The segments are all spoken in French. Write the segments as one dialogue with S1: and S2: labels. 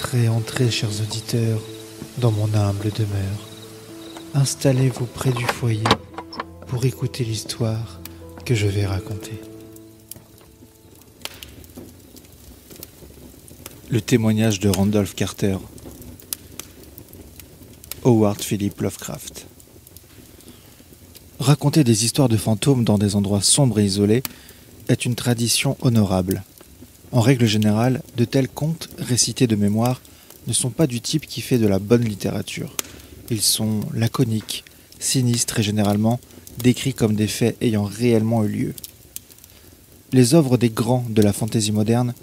S1: Entrez, entrez, chers auditeurs, dans mon humble demeure. Installez-vous près du foyer pour écouter l'histoire que je vais raconter. Le témoignage de Randolph Carter. Howard Philip Lovecraft. Raconter des histoires de fantômes dans des endroits sombres et isolés est une tradition honorable. En règle générale, de tels contes, récités de mémoire, ne sont pas du type qui fait de la bonne littérature. Ils sont laconiques, sinistres et généralement décrits comme des faits ayant réellement eu lieu. Les œuvres des grands de la fantaisie moderne,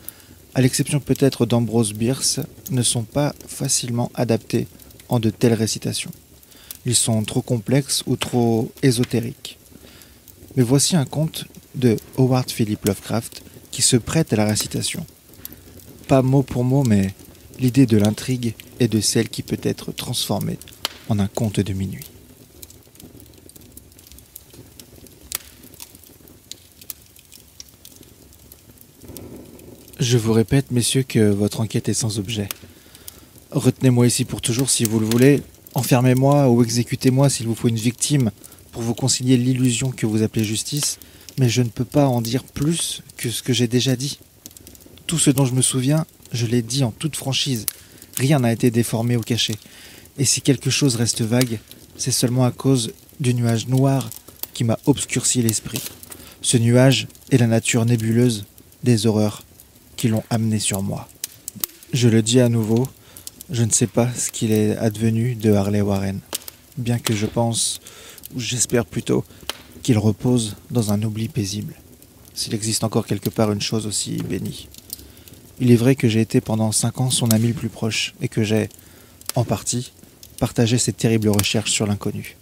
S1: à l'exception peut-être d'Ambrose Bierce, ne sont pas facilement adaptées en de telles récitations. Ils sont trop complexes ou trop ésotériques. Mais voici un conte de Howard Philip Lovecraft qui se prête à la récitation. Pas mot pour mot, mais l'idée de l'intrigue est de celle qui peut être transformée en un conte de minuit. Je vous répète, messieurs, que votre enquête est sans objet. Retenez-moi ici pour toujours si vous le voulez, enfermez-moi ou exécutez-moi s'il vous faut une victime pour vous concilier l'illusion que vous appelez justice, mais je ne peux pas en dire plus que ce que j'ai déjà dit. Tout ce dont je me souviens, je l'ai dit en toute franchise. Rien n'a été déformé ou caché. Et si quelque chose reste vague, c'est seulement à cause du nuage noir qui m'a obscurci l'esprit. Ce nuage est la nature nébuleuse des horreurs qui l'ont amené sur moi. Je le dis à nouveau, je ne sais pas ce qu'il est advenu de Harley Warren, bien que je pense, ou j'espère plutôt, qu'il repose dans un oubli paisible, s'il existe encore quelque part une chose aussi bénie. Il est vrai que j'ai été pendant 5 ans son ami le plus proche, et que j'ai, en partie, partagé ses terribles recherches sur l'inconnu.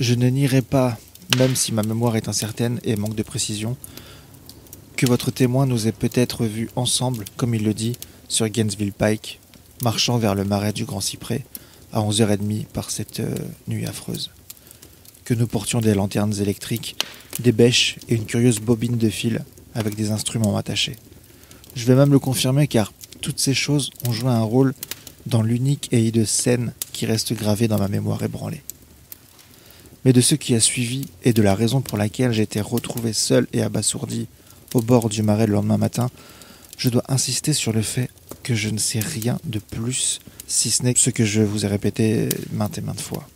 S1: Je ne nierai pas, même si ma mémoire est incertaine et manque de précision, que votre témoin nous ait peut-être vus ensemble, comme il le dit, sur Gainesville Pike, marchant vers le marais du Grand Cyprès, à 11h30 par cette nuit affreuse. Que nous portions des lanternes électriques, des bêches et une curieuse bobine de fil avec des instruments attachés. Je vais même le confirmer car toutes ces choses ont joué un rôle dans l'unique et hideuse scène qui reste gravée dans ma mémoire ébranlée. Mais de ce qui a suivi et de la raison pour laquelle j'ai été retrouvé seul et abasourdi au bord du marais le lendemain matin, je dois insister sur le fait que je ne sais rien de plus, si ce n'est ce que je vous ai répété maintes et maintes fois.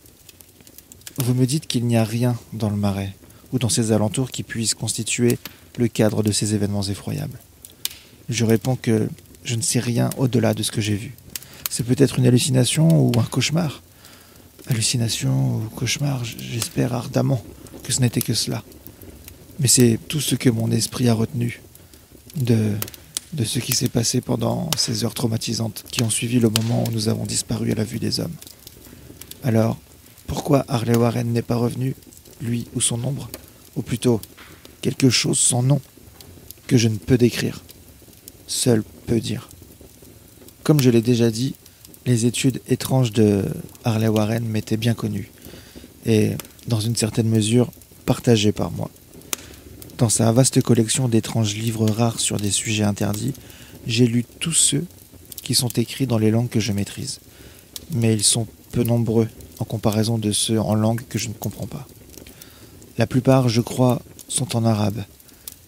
S1: Vous me dites qu'il n'y a rien dans le marais ou dans ses alentours qui puisse constituer le cadre de ces événements effroyables. Je réponds que je ne sais rien au-delà de ce que j'ai vu. C'est peut-être une hallucination ou un cauchemar. Hallucination ou cauchemar, j'espère ardemment que ce n'était que cela. Mais c'est tout ce que mon esprit a retenu de ce qui s'est passé pendant ces heures traumatisantes qui ont suivi le moment où nous avons disparu à la vue des hommes. Alors, pourquoi Harley Warren n'est pas revenu, lui ou son ombre, ou plutôt quelque chose sans nom, que je ne peux décrire, seul peut dire. Comme je l'ai déjà dit, les études étranges de Harley Warren m'étaient bien connues, et, dans une certaine mesure, partagées par moi. Dans sa vaste collection d'étranges livres rares sur des sujets interdits, j'ai lu tous ceux qui sont écrits dans les langues que je maîtrise, mais ils sont peu nombreux en comparaison de ceux en langue que je ne comprends pas. La plupart, je crois, sont en arabe,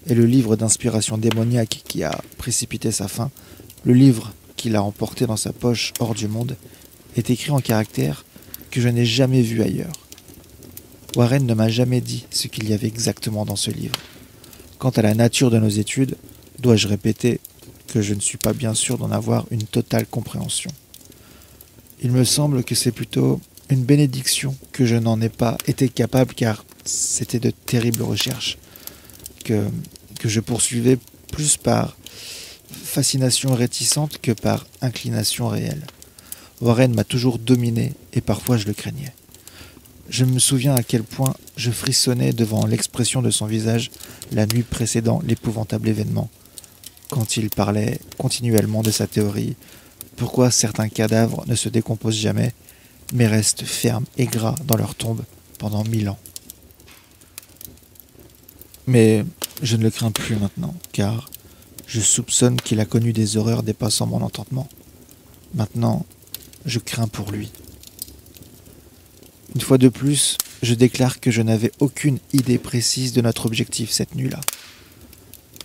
S1: et le livre d'inspiration démoniaque qui a précipité sa fin, le livre qu'il a emporté dans sa poche hors du monde, est écrit en caractères que je n'ai jamais vus ailleurs. Warren ne m'a jamais dit ce qu'il y avait exactement dans ce livre. Quant à la nature de nos études, dois-je répéter que je ne suis pas bien sûr d'en avoir une totale compréhension. Il me semble que c'est plutôt une bénédiction que je n'en ai pas été capable car c'était de terribles recherches que je poursuivais plus par fascination réticente que par inclination réelle. Warren m'a toujours dominé et parfois je le craignais. Je me souviens à quel point je frissonnais devant l'expression de son visage la nuit précédant l'épouvantable événement, quand il parlait continuellement de sa théorie, pourquoi certains cadavres ne se décomposent jamais, mais restent fermes et gras dans leur tombe pendant 1000 ans. Mais je ne le crains plus maintenant, car Je soupçonne qu'il a connu des horreurs dépassant mon entendement. Maintenant, je crains pour lui. Une fois de plus, je déclare que je n'avais aucune idée précise de notre objectif cette nuit-là.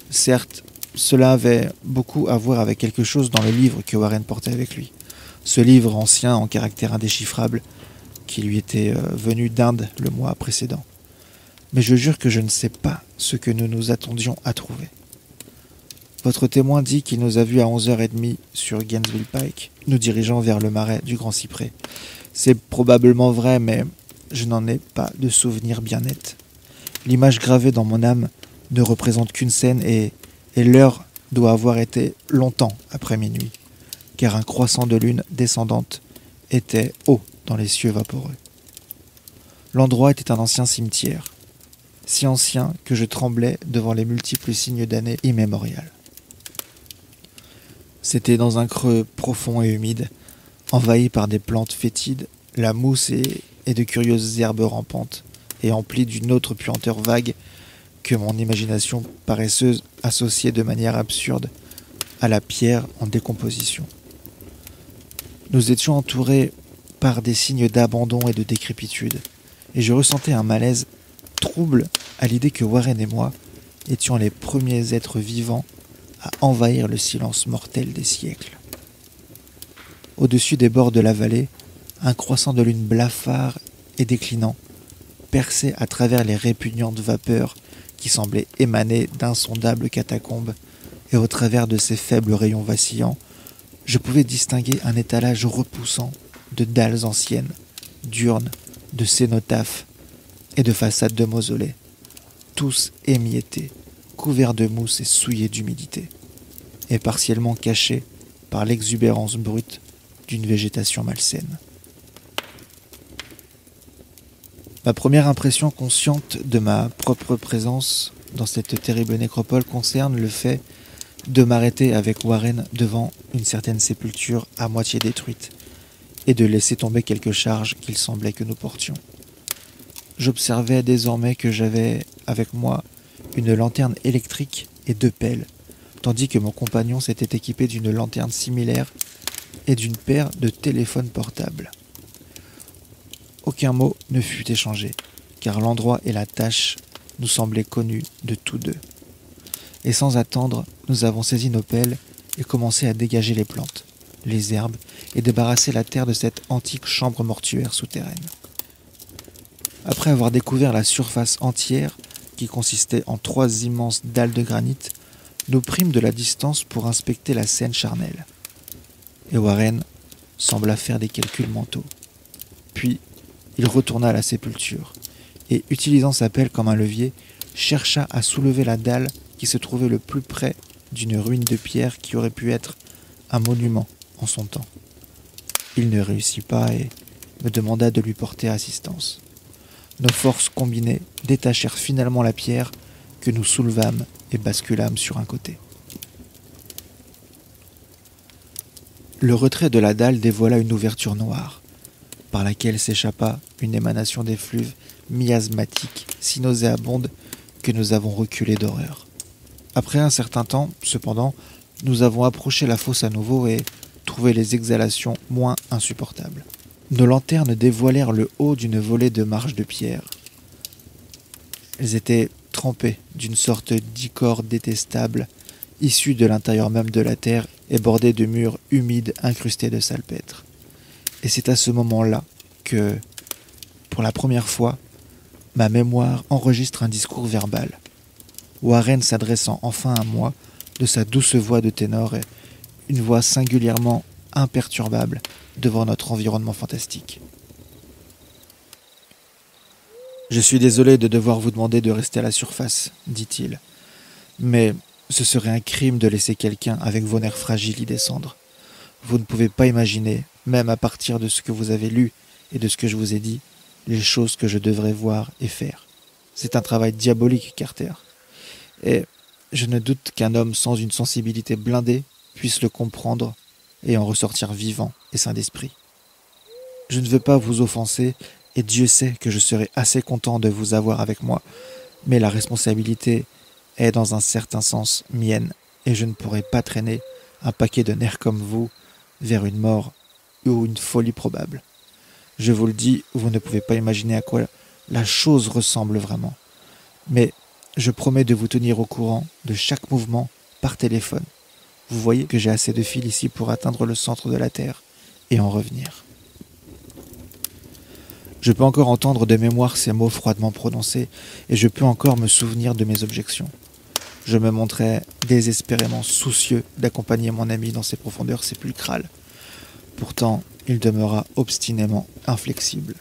S1: Certes, cela avait beaucoup à voir avec quelque chose dans le livre que Warren portait avec lui. Ce livre ancien en caractère indéchiffrable qui lui était venu d'Inde le mois précédent. Mais je jure que je ne sais pas ce que nous nous attendions à trouver. Votre témoin dit qu'il nous a vus à 11h30 sur Gainesville Pike, nous dirigeant vers le marais du Grand Cyprès. C'est probablement vrai, mais je n'en ai pas de souvenir bien net. L'image gravée dans mon âme ne représente qu'une scène et l'heure doit avoir été longtemps après minuit, car un croissant de lune descendante était haut dans les cieux vaporeux. L'endroit était un ancien cimetière, si ancien que je tremblais devant les multiples signes d'années immémoriales. C'était dans un creux profond et humide, envahi par des plantes fétides, la mousse et de curieuses herbes rampantes, et empli d'une autre puanteur vague que mon imagination paresseuse associait de manière absurde à la pierre en décomposition. Nous étions entourés par des signes d'abandon et de décrépitude, et je ressentais un malaise trouble à l'idée que Warren et moi étions les premiers êtres vivants à envahir le silence mortel des siècles. Au-dessus des bords de la vallée, un croissant de lune blafard et déclinant perçait à travers les répugnantes vapeurs qui semblaient émaner d'insondables catacombes, et au travers de ces faibles rayons vacillants, je pouvais distinguer un étalage repoussant de dalles anciennes, d'urnes, de cénotaphes et de façades de mausolées, tous émiettés, couverts de mousse et souillés d'humidité, et partiellement cachés par l'exubérance brute d'une végétation malsaine. Ma première impression consciente de ma propre présence dans cette terrible nécropole concerne le fait de m'arrêter avec Warren devant une certaine sépulture à moitié détruite et de laisser tomber quelques charges qu'il semblait que nous portions. J'observais désormais que j'avais avec moi une lanterne électrique et 2 pelles, tandis que mon compagnon s'était équipé d'une lanterne similaire et d'une paire de téléphones portables. Aucun mot ne fut échangé, car l'endroit et la tâche nous semblaient connus de tous deux. Et sans attendre, nous avons saisi nos pelles et commencé à dégager les plantes, les herbes et débarrasser la terre de cette antique chambre mortuaire souterraine. Après avoir découvert la surface entière, qui consistait en 3 immenses dalles de granit, nous prîmes de la distance pour inspecter la scène charnelle. Et Warren sembla faire des calculs mentaux. Puis, il retourna à la sépulture et, utilisant sa pelle comme un levier, chercha à soulever la dalle qui se trouvait le plus près d'une ruine de pierre qui aurait pu être un monument en son temps. Il ne réussit pas et me demanda de lui porter assistance. Nos forces combinées détachèrent finalement la pierre que nous soulevâmes et basculâmes sur un côté. Le retrait de la dalle dévoila une ouverture noire, par laquelle s'échappa une émanation d'effluve miasmatique si nauséabonde que nous avons reculé d'horreur. Après un certain temps, cependant, nous avons approché la fosse à nouveau et trouvé les exhalations moins insupportables. Nos lanternes dévoilèrent le haut d'une volée de marches de pierre. Elles étaient trempées d'une sorte d'ichor détestable, issu de l'intérieur même de la terre et bordées de murs humides incrustés de salpêtre. Et c'est à ce moment-là que, pour la première fois, ma mémoire enregistre un discours verbal. Warren s'adressant enfin à moi de sa douce voix de ténor et une voix singulièrement imperturbable devant notre environnement fantastique. « Je suis désolé de devoir vous demander de rester à la surface, dit-il, mais ce serait un crime de laisser quelqu'un avec vos nerfs fragiles y descendre. Vous ne pouvez pas imaginer, même à partir de ce que vous avez lu et de ce que je vous ai dit, les choses que je devrais voir et faire. C'est un travail diabolique, Carter. Et je ne doute qu'un homme sans une sensibilité blindée puisse le comprendre et en ressortir vivant et sain d'esprit. Je ne veux pas vous offenser, et Dieu sait que je serai assez content de vous avoir avec moi, mais la responsabilité est dans un certain sens mienne et je ne pourrais pas traîner un paquet de nerfs comme vous vers une mort ou une folie probable. Je vous le dis, vous ne pouvez pas imaginer à quoi la chose ressemble vraiment. Mais je promets de vous tenir au courant de chaque mouvement par téléphone. Vous voyez que j'ai assez de fil ici pour atteindre le centre de la Terre et en revenir. Je peux encore entendre de mémoire ces mots froidement prononcés et je peux encore me souvenir de mes objections. Je me montrais désespérément soucieux d'accompagner mon ami dans ces profondeurs sépulcrales. Pourtant, il demeura obstinément inflexible.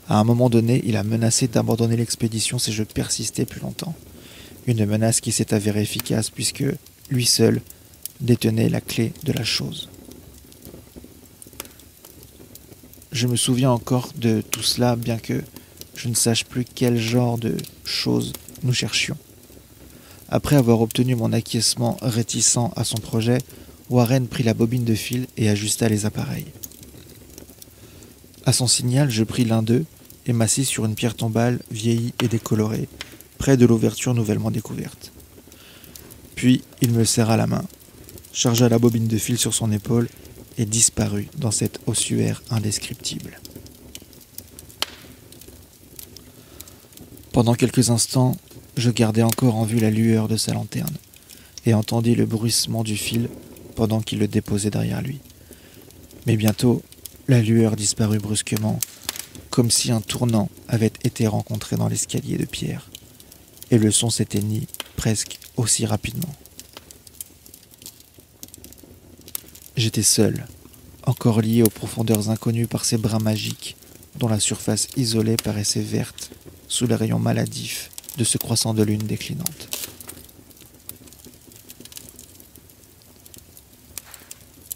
S1: À un moment donné, il a menacé d'abandonner l'expédition si je persistais plus longtemps. Une menace qui s'est avérée efficace puisque lui seul détenait la clé de la chose. Je me souviens encore de tout cela, bien que je ne sache plus quel genre de choses nous cherchions. Après avoir obtenu mon acquiescement réticent à son projet, Warren prit la bobine de fil et ajusta les appareils. À son signal, je pris l'un d'eux et m'assis sur une pierre tombale vieillie et décolorée, près de l'ouverture nouvellement découverte. Puis il me serra la main, chargea la bobine de fil sur son épaule et disparut dans cet ossuaire indescriptible. Pendant quelques instants, je gardai encore en vue la lueur de sa lanterne et entendis le bruissement du fil pendant qu'il le déposait derrière lui. Mais bientôt, la lueur disparut brusquement, comme si un tournant avait été rencontré dans l'escalier de pierre, et le son s'éteignit presque aussi rapidement. J'étais seul, encore lié aux profondeurs inconnues par ces brins magiques dont la surface isolée paraissait verte sous les rayons maladifs de ce croissant de lune déclinante.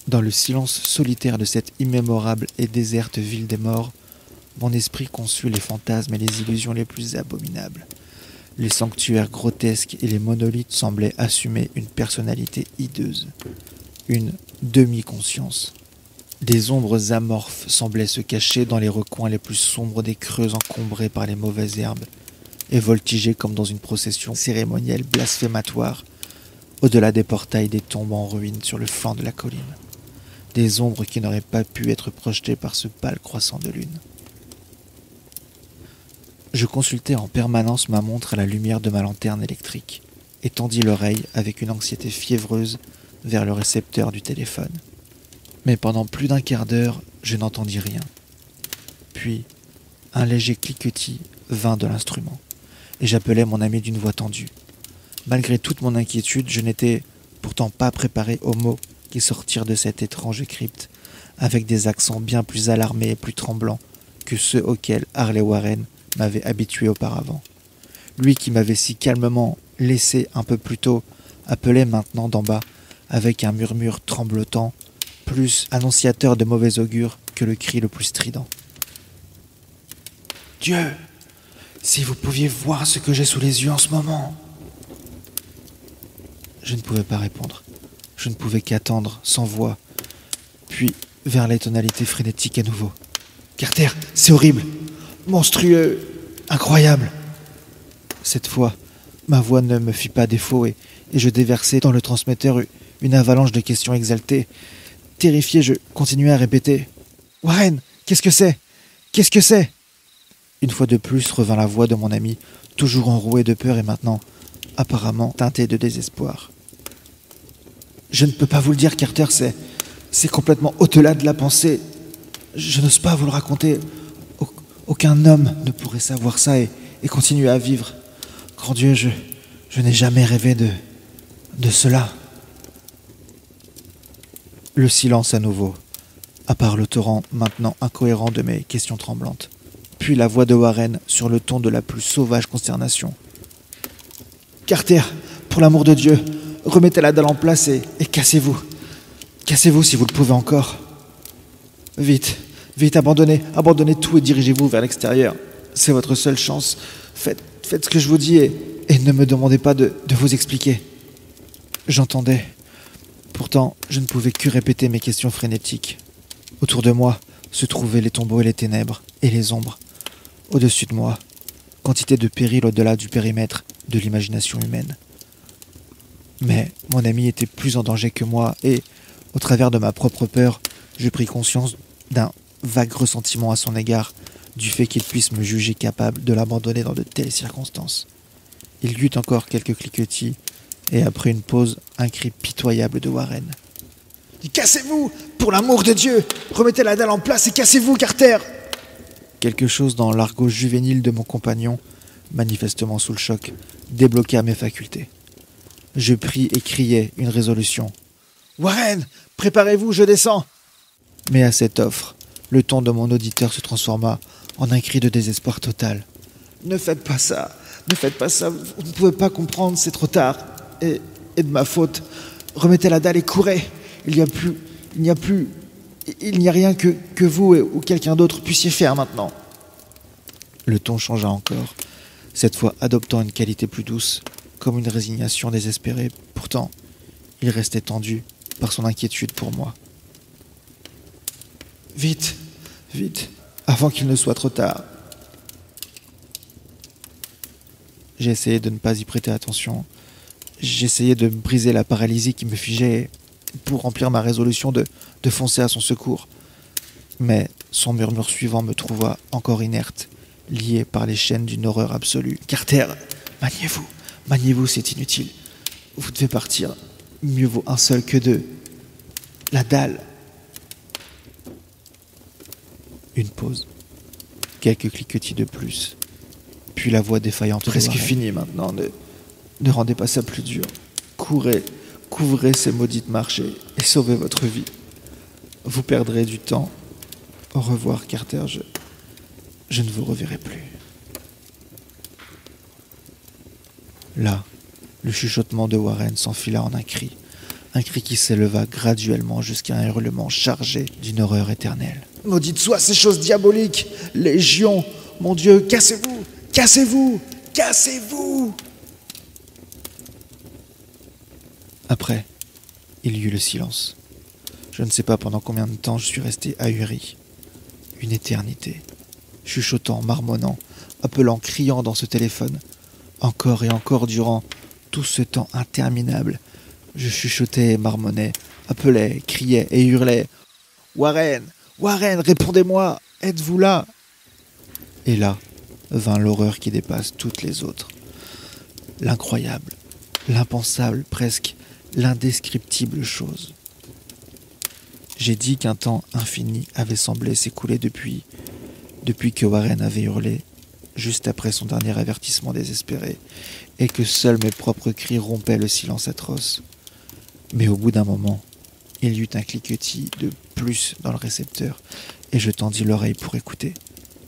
S1: Dans le silence solitaire de cette immémorable et déserte ville des morts, mon esprit conçut les fantasmes et les illusions les plus abominables. Les sanctuaires grotesques et les monolithes semblaient assumer une personnalité hideuse, une demi-conscience. Des ombres amorphes semblaient se cacher dans les recoins les plus sombres des creux encombrés par les mauvaises herbes et voltiger comme dans une procession cérémonielle blasphématoire au-delà des portails des tombes en ruine sur le flanc de la colline. Des ombres qui n'auraient pas pu être projetées par ce pâle croissant de lune. Je consultais en permanence ma montre à la lumière de ma lanterne électrique et tendis l'oreille avec une anxiété fiévreuse vers le récepteur du téléphone. Mais pendant plus d'un quart d'heure, je n'entendis rien. Puis, un léger cliquetis vint de l'instrument, et j'appelai mon ami d'une voix tendue. Malgré toute mon inquiétude, je n'étais pourtant pas préparé aux mots qui sortirent de cette étrange crypte, avec des accents bien plus alarmés et plus tremblants que ceux auxquels Harley Warren m'avait habitué auparavant. Lui qui m'avait si calmement laissé un peu plus tôt appelait maintenant d'en bas, avec un murmure tremblotant, plus annonciateur de mauvais augure que le cri le plus strident. « Dieu, si vous pouviez voir ce que j'ai sous les yeux en ce moment !» Je ne pouvais pas répondre. Je ne pouvais qu'attendre, sans voix, puis vers les tonalités frénétiques à nouveau. « Carter, c'est horrible, monstrueux, incroyable !» Cette fois, ma voix ne me fit pas défaut et je déversai dans le transmetteur une avalanche de questions exaltées. Terrifié, je continuai à répéter « Warren, qu'est-ce que c'est ? Qu'est-ce que c'est ?» Une fois de plus revint la voix de mon ami, toujours enrouée de peur et maintenant apparemment teintée de désespoir. « Je ne peux pas vous le dire, Carter, c'est complètement au-delà de la pensée. Je n'ose pas vous le raconter. Aucun homme ne pourrait savoir ça et continuer à vivre. Grand Dieu, je n'ai jamais rêvé de cela. » Le silence à nouveau, à part le torrent maintenant incohérent de mes questions tremblantes. Puis la voix de Warren sur le ton de la plus sauvage consternation. « Carter, pour l'amour de Dieu, remettez la dalle en place et cassez-vous. Cassez-vous si vous le pouvez encore. Vite, vite, abandonnez tout et dirigez-vous vers l'extérieur. C'est votre seule chance. Faites ce que je vous dis et ne me demandez pas de vous expliquer. » J'entendais. Pourtant, je ne pouvais que répéter mes questions frénétiques. Autour de moi se trouvaient les tombeaux et les ténèbres et les ombres. Au-dessus de moi, quantité de périls au-delà du périmètre de l'imagination humaine. Mais mon ami était plus en danger que moi et, au travers de ma propre peur, je pris conscience d'un vague ressentiment à son égard, du fait qu'il puisse me juger capable de l'abandonner dans de telles circonstances. Il y eut encore quelques cliquetis, et après une pause, un cri pitoyable de Warren. « Cassez-vous! Pour l'amour de Dieu! Remettez la dalle en place et cassez-vous, Carter !» Quelque chose dans l'argot juvénile de mon compagnon, manifestement sous le choc, débloqua mes facultés. Je pris et criai une résolution. « Warren, préparez-vous, je descends !» Mais à cette offre, le ton de mon auditeur se transforma en un cri de désespoir total. « Ne faites pas ça, ne faites pas ça, vous ne pouvez pas comprendre, c'est trop tard. Et de ma faute, remettez la dalle et courez. Il n'y a rien que vous ou quelqu'un d'autre puissiez faire maintenant. » Le ton changea encore, cette fois adoptant une qualité plus douce, comme une résignation désespérée. Pourtant, il restait tendu par son inquiétude pour moi. « Vite, vite, avant qu'il ne soit trop tard. » J'ai essayé de ne pas y prêter attention. J'essayais de briser la paralysie qui me figeait pour remplir ma résolution de foncer à son secours. Mais son murmure suivant me trouva encore inerte, lié par les chaînes d'une horreur absolue. « Carter, maniez-vous, c'est inutile. Vous devez partir. Mieux vaut un seul que deux. La dalle. » Une pause. Quelques cliquetis de plus. Puis la voix défaillante. Presque fini maintenant. Ne rendez pas ça plus dur. Courez, couvrez ces maudites marchés et sauvez votre vie. Vous perdrez du temps. Au revoir, Carter. Je ne vous reverrai plus. Là, le chuchotement de Warren s'enfila en un cri qui s'éleva graduellement jusqu'à un hurlement chargé d'une horreur éternelle. « Maudite soient ces choses diaboliques! Légion! Mon Dieu, cassez-vous! Cassez-vous! Cassez-vous !» Après, il y eut le silence. Je ne sais pas pendant combien de temps je suis resté ahuri. Une éternité. Chuchotant, marmonnant, appelant, criant dans ce téléphone. Encore et encore durant tout ce temps interminable, je chuchotais et marmonnais, appelais, criais et hurlais. « Warren! Warren, répondez-moi! Êtes-vous là ?» Et là vint l'horreur qui dépasse toutes les autres. L'incroyable, l'impensable, presque l'indescriptible chose. J'ai dit qu'un temps infini avait semblé s'écouler depuis que Warren avait hurlé, juste après son dernier avertissement désespéré, et que seuls mes propres cris rompaient le silence atroce. Mais au bout d'un moment, il y eut un cliquetis de plus dans le récepteur, et je tendis l'oreille pour écouter.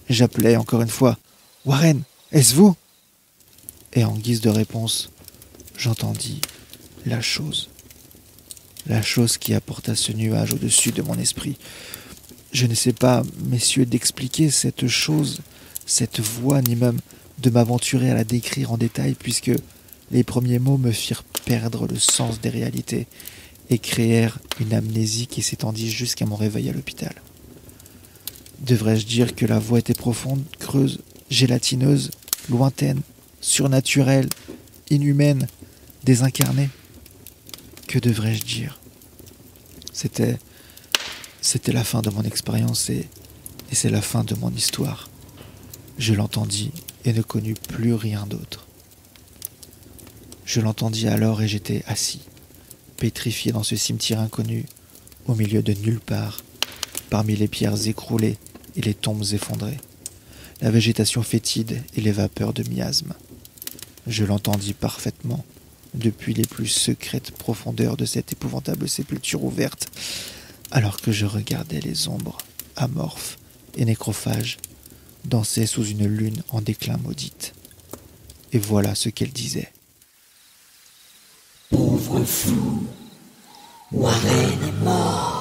S1: J'appelais encore une fois « Warren, est-ce vous ?» Et en guise de réponse, j'entendis la chose. La chose qui apporta ce nuage au-dessus de mon esprit. Je ne sais pas, messieurs, d'expliquer cette chose, cette voix, ni même de m'aventurer à la décrire en détail, puisque les premiers mots me firent perdre le sens des réalités et créèrent une amnésie qui s'étendit jusqu'à mon réveil à l'hôpital. Devrais-je dire que la voix était profonde, creuse, gélatineuse, lointaine, surnaturelle, inhumaine, désincarnée? Que devrais-je dire? C'était la fin de mon expérience et c'est la fin de mon histoire. Je l'entendis et ne connus plus rien d'autre. Je l'entendis alors et j'étais assis, pétrifié dans ce cimetière inconnu, au milieu de nulle part, parmi les pierres écroulées et les tombes effondrées, la végétation fétide et les vapeurs de miasme. Je l'entendis parfaitement, depuis les plus secrètes profondeurs de cette épouvantable sépulture ouverte, alors que je regardais les ombres, amorphes et nécrophages, danser sous une lune en déclin maudite. Et voilà ce qu'elle disait.
S2: Pauvre fou, Warren est mort.